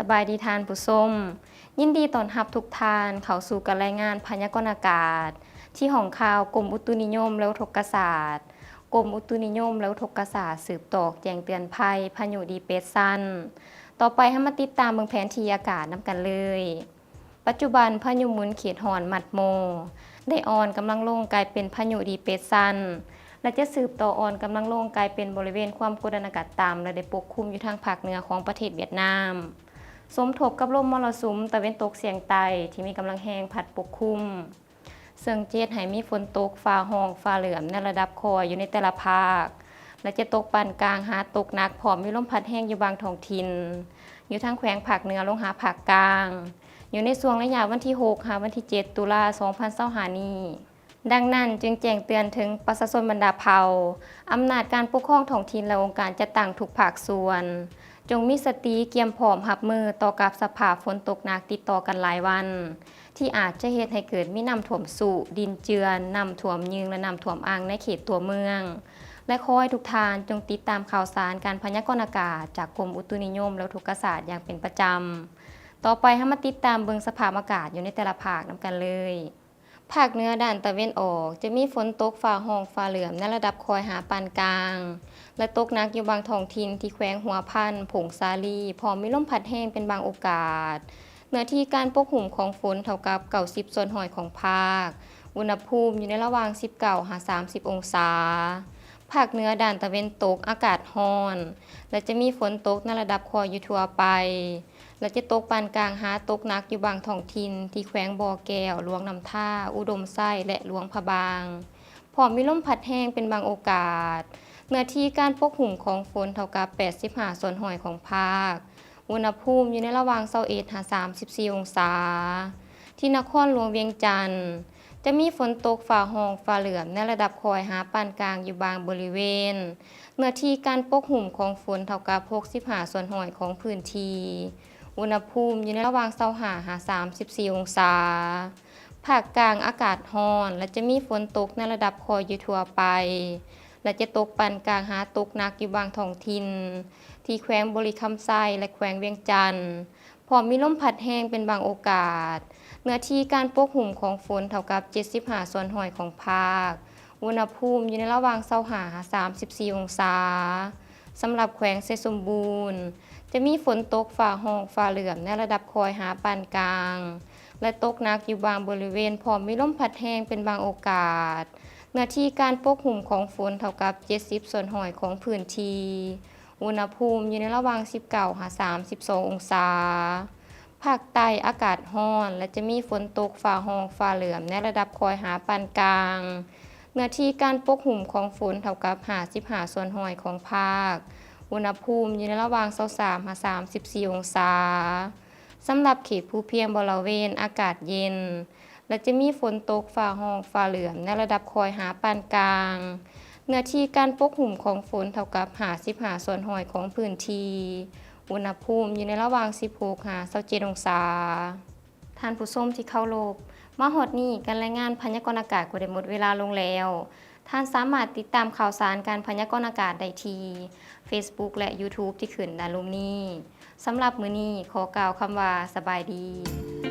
บายดีทานผู้ชมยินดีต้อนรับทุกท่านเข้าสู่การรายงานพยากรณ์อากาศที่ห้องข่าวกรมอุตุนิยมและอุทกศาสตร์กรมอุตุนิยมและอุทกศาสตร์สืบตอกแจ้งเตือนภัยพายุดีเปรสซันต่อไปให้มาติดตามเบิ่งแผนที่อากาศนำกันเลยปัจจุบันพายุหมุนเขตหอนมัดโมได้อ่อนกำลังลงกลายเป็นพายุดีเปรสซันและจะสืบต่ออ่อนกำลังลงกลายเป็นบริเวณความกดดันอากาศต่ำและได้ปกคลุมอยู่ทางภาคเหนือของประเทศเวียดนามสมทบกับลมมรสุมตะวันตกเฉียงใต้ที่มีกำลังแรงพัดปกคลุมซึ่งเจ็ดให้มีฝนตกฟ้าห้องฟ้าเหลือมในระดับคออยู่ในแต่ละภาคและจะตกปานกลางหาตกหนักพร้อมมีลมพัดแห้งอยู่บางท้องถิ่นอยู่ทางแขวงภาคเหนือลงหาภาคกลางอยู่ในช่วงระยะวันที่6หาวันที่7ตุลา2025นี้ดังนั้นจึงแจ้งเตือนถึงประชาชนบรรดาเผ่าอำนาจการปกครองท้องถิ่นและองค์การจัดตั้งทุกภาคส่วนจงมีสติเตรียมพร้อมรับมือต่อกับสภาพฝนตกหนักติดต่อกันหลายวันที่อาจจะเฮ็ดให้เกิดมีน้ำท่วมสูงดินเจือนน้ำท่วมยึงและน้ำท่วมอ่างในเขตตัวเมืองและขอให้ทุกท่านจงติดตามข่าวสารการพยากรณ์อากาศจากกรมอุตุนิยมและอุทกศาสตร์อย่างเป็นประจำต่อไปให้มาติดตามเบิ่งสภาพอากาศอยู่ในแต่ละภาคนำกันเลยภาคเหนือด้านตะวันออกจะมีฝนตกฟ้าห้องฟ้าเหลือมในระดับคอยหาปานกลางและตกหนักอยู่บางท้องถิ่นที่แขวงหัวพันผงสาลีพร้อมมีลมพัดแห้งเป็นบางโอกาสเนื้อที่การปกคลุมของฝนเท่ากับ90ส่วนหอยของภาคอุณหภูมิอยู่ในระหว่าง19หา30องศาภาคเหนือด้านตะวันตกอากาศร้อนและจะมีฝนตกในระดับคอยอยู่ทั่วไปและจะตกปานกลางหาตกหนักอยู่บางท้องถิ่นที่แขวงบ่อแก้วหลวงน้ำท่าอุดมไส้และหลวงพะบางพร้อมมีลมพัดแห้งเป็นบางโอกาสเนื้อที่การปกคลุมของฝนเท่ากับ85ส่วนหอยของภาคอุณหภูมิอยู่ในระหว่าง21หา34องศาที่นครหลวงเวียงจันทน์จะมีฝนตกฟ้าห้องฟ้าเหลือมในระดับคอยหาปานกลางอยู่บางบริเวณเนื้อที่การปกคลุมของฝนเท่ากับ65ส่วนหอยของพื้นที่อุณหภูมิอยู่ในระหว่าง25หา34องศาภาคกลางอากาศร้อนและจะมีฝนตกในระดับคอยอยู่ทั่วไปและจะตกปานกลางหาตกหนักอยู่บางท้องถิ่นที่แขวงบริคำไซและแขวงเวียงจันทน์พร้อมมีลมพัดแห้งเป็นบางโอกาสเนื้อที่การปกคลุมของฝนเท่ากับ75ส่วนหอยของภาคอุณหภูมิอยู่ในระหว่าง25หา34องศาสำหรับแขวงไซสมบูรณ์จะมีฝนตกฟ้าห้องฟ้าเหลือมในระดับคอยหาปานกลางและตกหนักอยู่บางบริเวณพร้อมมีลมพัดแห้งเป็นบางโอกาสเนื้อที่การปกคลุมของฝนเท่ากับ70ส่วนหอยของพื้นที่อุณหภูมิอยู่ในระหว่าง19หา32องศาภาคใต้อากาศร้อนและจะมีฝนตกฟ้าห้องฟ้าเหลือมในระดับคอยหาปานกลางเนื้อที่การปกคลุมของฝนเท่ากับ55ส่วนหอยของภาคอุณหภูมิอยู่ในระหว่าง23หา34องศาสำหรับเขตภูเพียงบริเวณอากาศเย็นและจะมีฝนตกฟ้าห้องฟ้าเหลือมในระดับคอยหาปานกลางเนื้อที่การปกคลุมของฝนเท่ากับ55ส่วนหอยของพื้นที่อุณหภูมิอยู่ในระหว่าง16หา27องศาท่านผู้ชมที่เคารพมาฮอดนี้การรายงานพยากรณ์อากาศก็ได้หมดเวลาลงแล้วท่านสามารถติดตามข่าวสารการพยากรณ์อากาศได้ที่ Facebook และ YouTube ที่ขึ้นด้านล่างนี้สำหรับมื้อนี้ขอกล่าวคำว่าสบายดี